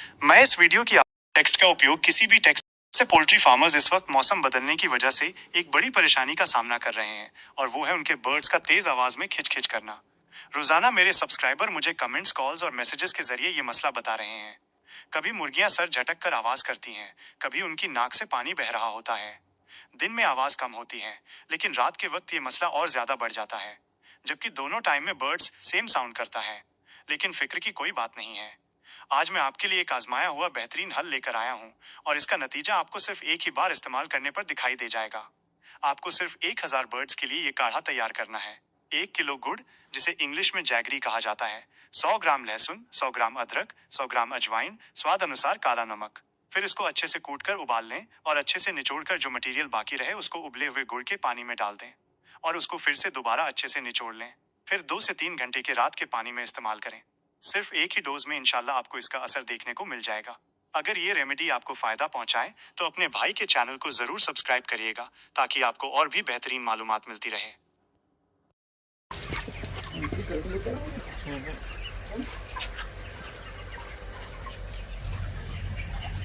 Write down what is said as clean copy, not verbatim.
मैं इस वीडियो की टेक्स्ट का उपयोग किसी भी टेक्स्ट से पोल्ट्री फार्मर्स इस वक्त मौसम बदलने की वजह से एक बड़ी परेशानी का सामना कर रहे हैं और वो है उनके बर्ड्स का तेज आवाज में खिच खिच करना। रोजाना मेरे सब्सक्राइबर मुझे कमेंट्स, कॉल्स और मैसेजेस के जरिए ये मसला बता रहे हैं। कभी मुर्गियां सर झटक कर आवाज करती हैं, कभी उनकी नाक से पानी बह रहा होता है। दिन में आवाज कम होती है, लेकिन रात के वक्त ये मसला और ज्यादा बढ़ जाता है। जबकि दोनों टाइम में बर्ड्स सेम साउंड करता है। लेकिन फिक्र की कोई बात नहीं है। आज मैं आपके लिए एक आजमाया हुआ बेहतरीन हल लेकर आया हूँ और इसका नतीजा आपको सिर्फ एक ही बार इस्तेमाल करने पर दिखाई दे जाएगा। आपको सिर्फ 1000 बर्ड्स के लिए ये काढ़ा तैयार करना है। 1 किलो गुड़, जिसे इंग्लिश में जैगरी कहा जाता है, 100 ग्राम लहसुन, 100 ग्राम अदरक, 100 ग्राम अजवाइन, स्वाद अनुसार काला नमक। फिर इसको अच्छे से कूट कर उबाल लें और अच्छे से निचोड़कर जो मटेरियल बाकी रहे उसको उबले हुए गुड़ के पानी में डाल दें और उसको फिर से दोबारा अच्छे से निचोड़ लें। फिर 2 से 3 घंटे के रात के पानी में इस्तेमाल करें। सिर्फ एक ही डोज में इंशाल्लाह आपको इसका असर देखने को मिल जाएगा। अगर ये रेमेडी आपको फायदा पहुंचाए तो अपने भाई के चैनल को जरूर सब्सक्राइब करिएगा ताकि आपको और भी बेहतरीन मालूमात मिलती रहे।